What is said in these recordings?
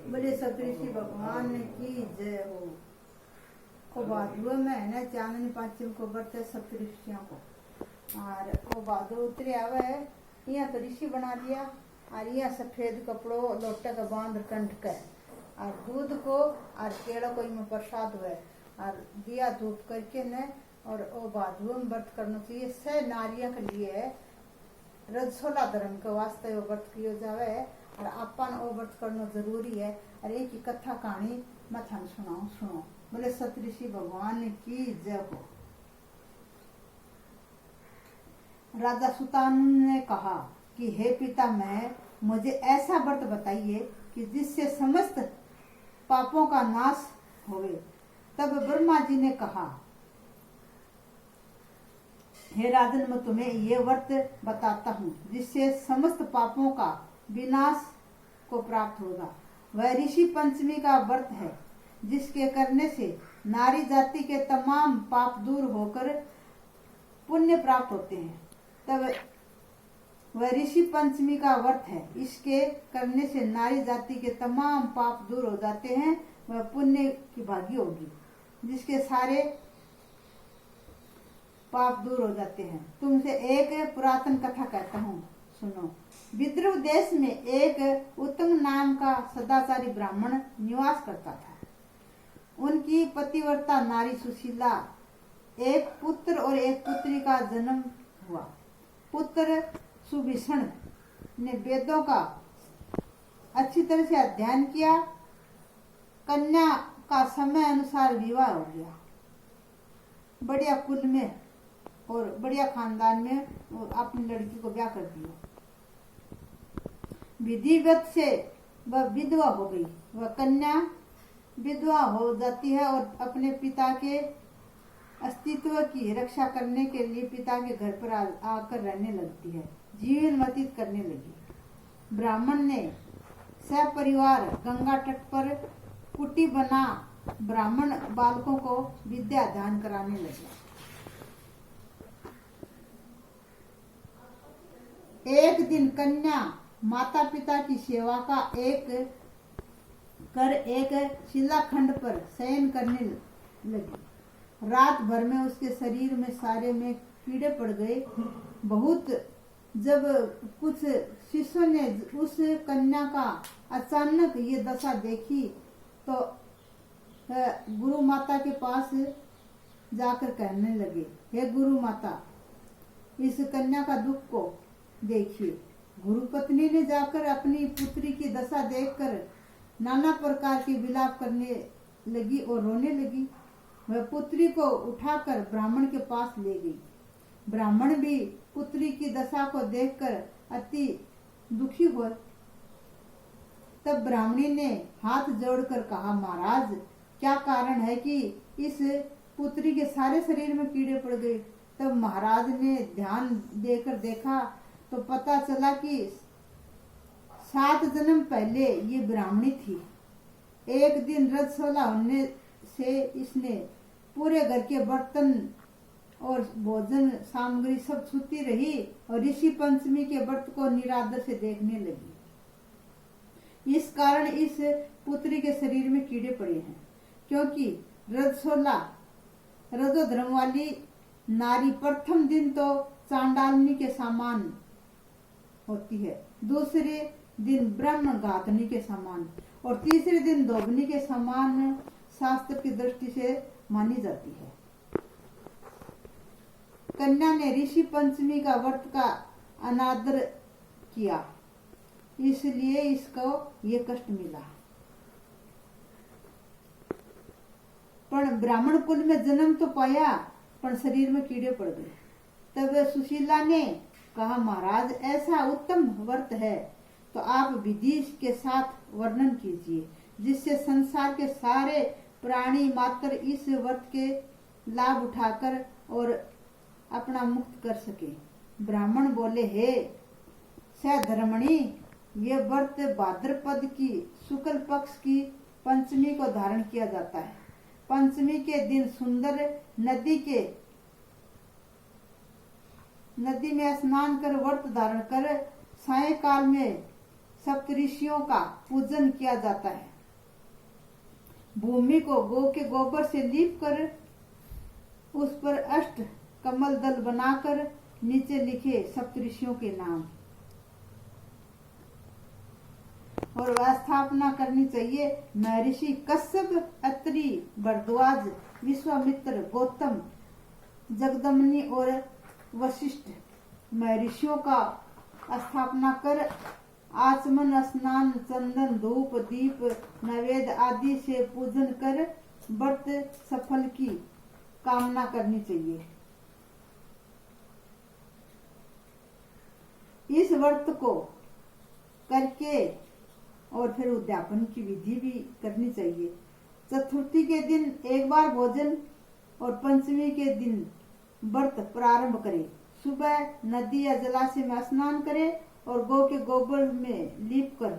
बोले सप्तऋषि भगवान की जय हो। को भादुआ में है ना चांदनी पांचम को व्रत है सप्तऋषियों को। और वो भादो उतरे आवे है यहाँ तो ऋषि बना लिया और यहाँ सफेद कपड़ों लोटे का बांध कंठ के और दूध को और केला को इनमें प्रसाद हुए और दिया धूप करके न और वो भादुआ में व्रत करना चाहिए। सह नारियों के लिए रजसोला धर्म के वास्ते वो व्रत किया जावे और अपन वो व्रत करना जरूरी है। और एक ही कथा कहानी मैं थाने सुनाऊं, सुनो। बोले सप्तऋषि भगवान की जय हो। राजा सुतानु ने कहा कि हे पिता मैं मुझे ऐसा व्रत बताइए कि जिससे समस्त पापों का नाश होवे। तब ब्रह्मा जी ने कहा हे राजन मैं तुम्हें ये व्रत बताता हूँ जिससे समस्त पापों का विनाश को प्राप्त होगा। वह ऋषि पंचमी का व्रत है जिसके करने से नारी जाति के तमाम पाप दूर होकर पुण्य प्राप्त होते हैं। तब वह ऋषि पंचमी का व्रत है, इसके करने से नारी जाति के तमाम पाप दूर हो जाते हैं। वह पुण्य की भागी होगी जिसके सारे पाप दूर हो जाते हैं। तुमसे एक पुरातन कथा कहता हूँ, सुनो। विद्रुव देश में एक उत्तम नाम का सदाचारी ब्राह्मण निवास करता था। उनकी पतिव्रता नारी सुशीला एक पुत्र और एक पुत्री का जन्म हुआ। पुत्र सुभीषण ने वेदों का अच्छी तरह से अध्ययन किया। कन्या का समय अनुसार विवाह हो गया। बढ़िया कुल में और बढ़िया खानदान में अपनी लड़की को ब्याह कर दिया। विधिवत से वह विधवा हो गई। वह कन्या विधवा हो जाती है और अपने पिता के अस्तित्व की रक्षा करने के लिए पिता के घर पर आकर रहने लगती है, जीवन व्यतीत करने लगी। ब्राह्मण ने सपरिवार गंगा तट पर कुटी बना ब्राह्मण बालकों को विद्या दान कराने लगे। एक दिन कन्या माता पिता की सेवा का एक शिलाखंड पर शयन करने लगी। रात भर में उसके शरीर में सारे में कीड़े पड़ गए। बहुत जब कुछ शिष्यों ने उस कन्या का अचानक ये दशा देखी तो गुरु माता के पास जाकर कहने लगे, हे गुरु माता, इस कन्या का दुख को देखिए। गुरु पत्नी ने जाकर अपनी पुत्री की दशा देखकर नाना प्रकार के विलाप करने लगी और रोने लगी। वह पुत्री को उठाकर ब्राह्मण के पास ले गई। ब्राह्मण भी पुत्री की दशा को देखकर अति दुखी हुआ। तब ब्राह्मणी ने हाथ जोड़कर कहा, महाराज, क्या कारण है कि इस पुत्री के सारे शरीर में कीड़े पड़ गए। तब महाराज ने ध्यान देकर देखा तो पता चला कि 7 जन्म पहले ये ब्राह्मणी थी। एक दिन रजस्वला होने से इसने पूरे घर के बर्तन और भोजन सामग्री सब छूती रही और ऋषि पंचमी के व्रत को निरादर से देखने लगी। इस कारण इस पुत्री के शरीर में कीड़े पड़े हैं, क्योंकि रजस्वला रजो धर्म वाली नारी प्रथम दिन तो चांडालनी के समान होती है, दूसरे दिन ब्रह्म घातनी के समान और तीसरे दिन धोबनी के समान शास्त्र की दृष्टि से मानी जाती है। कन्या ने ऋषि पंचमी का व्रत का अनादर किया, इसलिए इसको ये कष्ट मिला। पर ब्राह्मण कुल में जन्म तो पाया पर शरीर में कीड़े पड़ गए। तब सुशीला ने कहा, महाराज, ऐसा उत्तम व्रत है तो आप विधि के साथ वर्णन कीजिए जिससे संसार के सारे प्राणी मात्र इस व्रत के लाभ उठाकर और अपना मुक्त कर सके। ब्राह्मण बोले, हे सधर्मणी, ये व्रत भाद्रपद की शुक्ल पक्ष की पंचमी को धारण किया जाता है। पंचमी के दिन सुंदर नदी में स्नान कर व्रत धारण कर सायंकाल में सप्तऋषियों का पूजन किया जाता है। भूमि को गौ के गोबर से लीप कर उस पर अष्ट कमल दल बनाकर नीचे लिखे सप्तऋषियों के नाम और स्थापना करनी चाहिए। महर्षि कश्यप, अत्रि, भरद्वाज, विश्वामित्र, गौतम, जगदम्नि और वशिष्ठ महर्षियों का स्थापना कर आचमन, स्नान, चंदन, धूप, दीप, नैवेद्य आदि से पूजन कर व्रत सफल की कामना करनी चाहिए। इस व्रत को करके और फिर उद्यापन की विधि भी करनी चाहिए। चतुर्थी के दिन एक बार भोजन और पंचमी के दिन व्रत प्रारंभ करें। सुबह नदी या जलाशय में स्नान करें और गौ के गोबर में लीप कर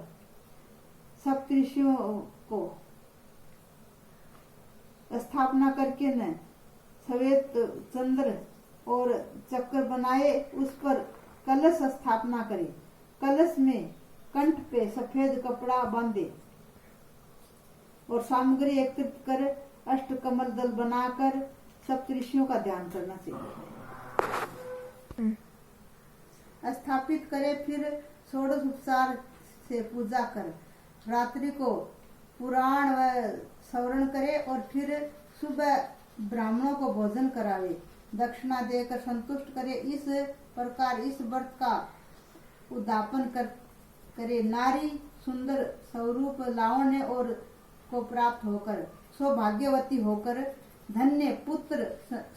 सप्तऋषियों को स्थापना करके न श्वेत चंद्र और चक्र बनाए उस पर कलश स्थापना करें। कलश में कंठ पे सफेद कपड़ा बांधे और सामग्री एकत्रित कर अष्ट कमल दल बनाकर सप्तऋषियों का ध्यान करना चाहिए। स्थापित करे, फिर षोडश उपचार से पूजा कर रात्रि को पुराण व श्रवण करे और फिर सुबह ब्राह्मणों को भोजन करावे, दक्षिणा देकर संतुष्ट करे। इस प्रकार इस व्रत का उद्यापन करे। नारी सुंदर स्वरूप, लावण्य और को प्राप्त होकर सौभाग्यवती होकर धन्य पुत्र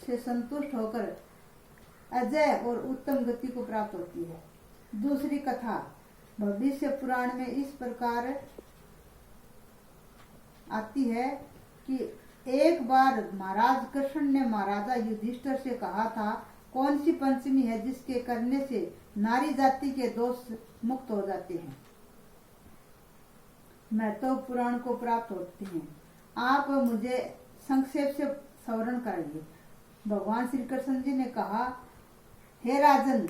से संतुष्ट होकर अजय और उत्तम गति को प्राप्त होती है। दूसरी कथा भविष्य पुराण में इस प्रकार आती है कि एक बार महाराज कृष्ण ने महाराजा युधिष्ठिर से कहा था, कौन सी पंचमी है जिसके करने से नारी जाति के दोष मुक्त हो जाते हैं, मैं तो पुराण को प्राप्त होती हैं, आप मुझे संक्षेप से स्मरण कराइए। भगवान श्री कृष्ण जी ने कहा, हे राजन,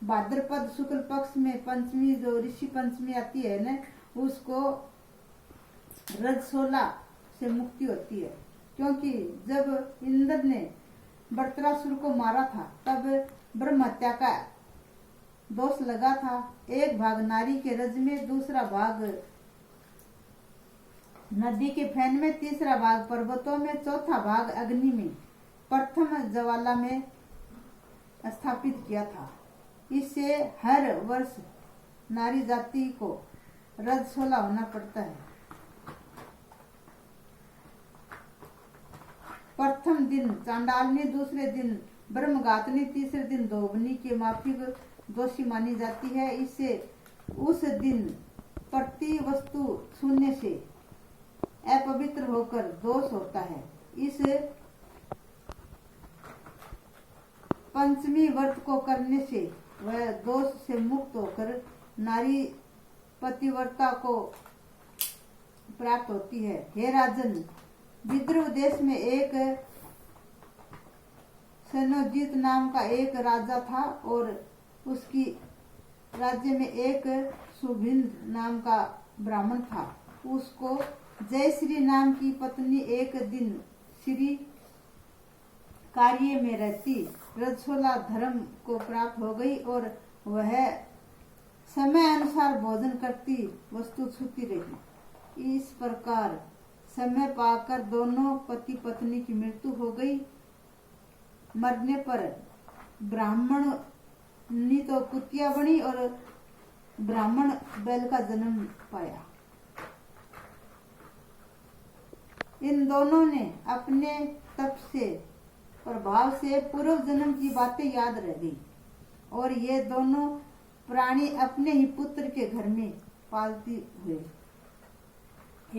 भाद्रपद शुक्ल पक्ष में पंचमी जो ऋषि पंचमी आती है न, उसको रजसोला से मुक्ति होती है। क्योंकि जब इंद्र ने वृत्रासुर को मारा था तब ब्रह्म हत्या का दोष लगा था। एक भाग नारी के रज में, दूसरा भाग नदी के फैन में, तीसरा भाग पर्वतों में, चौथा भाग अग्नि में, प्रथम ज्वाला में स्थापित किया था। इससे हर वर्ष नारी जाति को रजस्वला होना पड़ता है। प्रथम दिन चांडालनी, दूसरे दिन ब्रह्मघातनी, तीसरे दिन धोबनी के माफिक दोषी मानी जाती है। इससे उस दिन प्रति वस्तु छूने से अपवित्र होकर दोष होता है। इस पंचमी व्रत को करने से वह दोष से मुक्त होकर नारी पतिव्रता को प्राप्त होती है। हे राजन, विद्रुव देश में एक सनोजीत नाम का एक राजा था और उसकी राज्य में एक सुभिंद नाम का ब्राह्मण था। उसको जयश्री नाम की पत्नी एक दिन श्री कार्य में रहती रजस्वला धर्म को प्राप्त हो गई और वह समय अनुसार भोजन करती, वस्तु छूती रही। इस प्रकार समय पाकर दोनों पति पत्नी की मृत्यु हो गई। मरने पर ब्राह्मण नी तो कुतिया बनी और ब्राह्मण बैल का जन्म पाया। इन दोनों ने अपने तप से प्रभाव से पूर्व जन्म की बातें याद रह गई और ये दोनों प्राणी अपने ही पुत्र के घर में पालती हुए।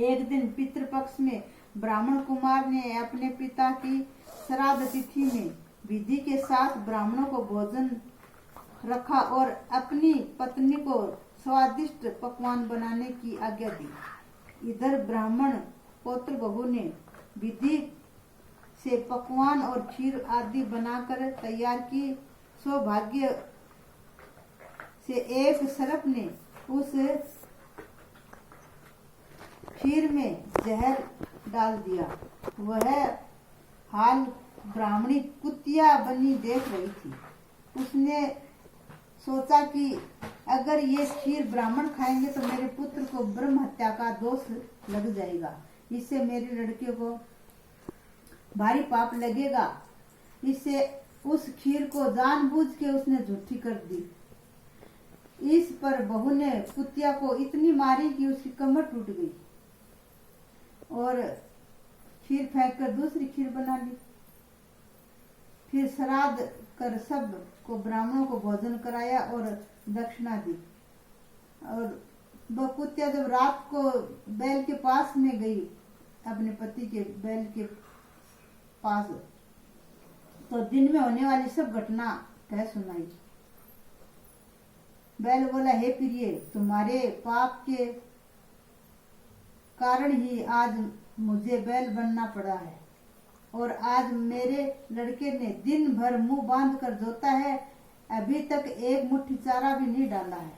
एक दिन पितृपक्ष में ब्राह्मण कुमार ने अपने पिता की श्राद्ध तिथि में विधि के साथ ब्राह्मणों को भोजन रखा और अपनी पत्नी को स्वादिष्ट पकवान बनाने की आज्ञा दी। इधर ब्राह्मण पौत्र बहू ने विधि से पकवान और खीर आदि बनाकर तैयार की। सौभाग्य से एक सर्प ने उस खीर में जहर डाल दिया। वह हाल ब्राह्मणी कुतिया बनी देख रही थी। उसने सोचा कि अगर ये खीर ब्राह्मण खाएंगे तो मेरे पुत्र को ब्रह्म हत्या का दोष लग जाएगा, इससे मेरी लड़कियों को भारी पाप लगेगा। इससे उस खीर को जानबूझ के उसने झूठी कर दी। इस पर बहू ने कुतिया को इतनी मारी कि उसकी कमर टूट गई और खीर फेंक कर दूसरी खीर बना ली। फिर श्राद्ध कर सब को ब्राह्मणों को भोजन कराया और दक्षिणा दी। और वह कुतिया जब रात को बैल के पास में गई, अपने पति के बैल के पास, तो दिन में होने वाली सब घटना कह सुनाई। बैल बोला, हे प्रिय, तुम्हारे पाप के कारण ही आज मुझे बैल बनना पड़ा है और आज मेरे लड़के ने दिन भर मुंह बांध कर जोता है, अभी तक एक मुट्ठी चारा भी नहीं डाला है।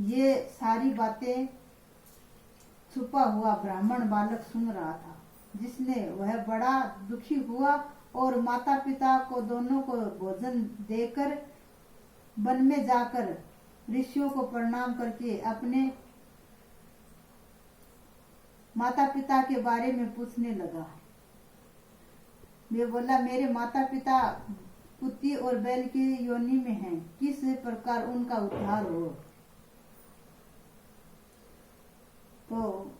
ये सारी बातें छुपा हुआ ब्राह्मण बालक सुन रहा था, जिसने वह बड़ा दुखी हुआ और माता पिता को दोनों को भोजन देकर वन में जाकर ऋषियों को प्रणाम करके अपने माता पिता के बारे में पूछने लगा। वे बोला, मेरे माता पिता कुत्ती और बैल की योनि में हैं, किस प्रकार उनका उद्धार हो। तो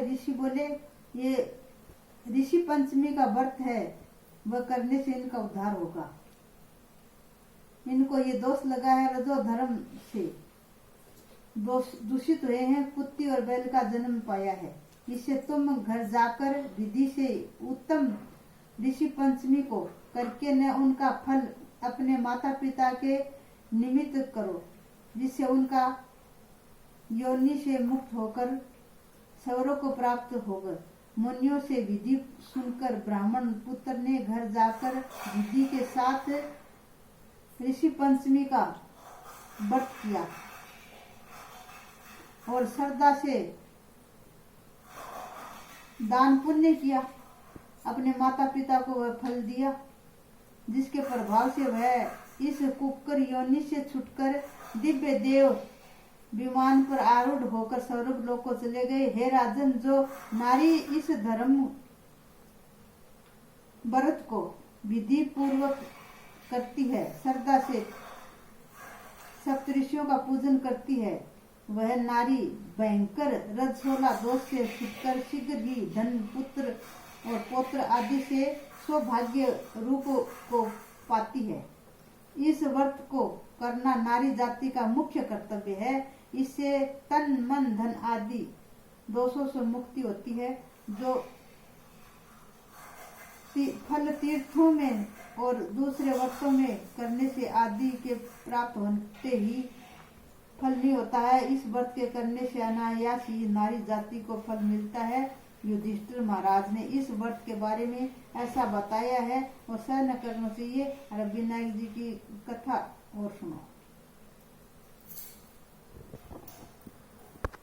ऋषि बोले, ये ऋषि पंचमी का व्रत है, वह करने से इनका उद्धार होगा। इनको ये दोष लगा है, रजो धर्म से दूषित हुए हैं, कुत्ती और बैल का जन्म पाया है। इससे तुम घर जाकर विधि से उत्तम ऋषि पंचमी को करके न उनका फल अपने माता पिता के निमित्त करो, जिससे उनका योनि से मुक्त होकर सौरों को प्राप्त होगा। मुनियों से विधि सुनकर ब्राह्मण पुत्र ने घर जाकर विधि के साथ ऋषि पंचमी का व्रत किया और श्रद्धा से दान पुण्य किया। अपने माता पिता को वह फल दिया, जिसके प्रभाव से वह इस कुकर योनि से छुटकर दिव्य देव विमान पर आरूढ़ होकर स्वर्ग लोक को चले गए। हे राजन, जो नारी इस धर्म व्रत को विधि पूर्वक करती है, श्रद्धा से सप्तऋषियों का पूजन करती है, वह नारी भयंकर रजस्वला दोष से छुटकर शीघ्र ही धन, पुत्र और पौत्र आदि से सौभाग्य रूप को पाती है। इस व्रत को करना नारी जाति का मुख्य कर्तव्य है। इससे तन, मन, धन आदि दोषों से मुक्ति होती है, जो फल तीर्थों में और दूसरे व्रतों में करने से आदि के प्राप्त होते ही फल नहीं होता है। इस व्रत के करने से अनायास ही नारी जाति को फल मिलता है। युधिष्ठिर महाराज ने इस व्रत के बारे में ऐसा बताया है और सहन करना चाहिए। और विनायक जी की कथा और सुनो।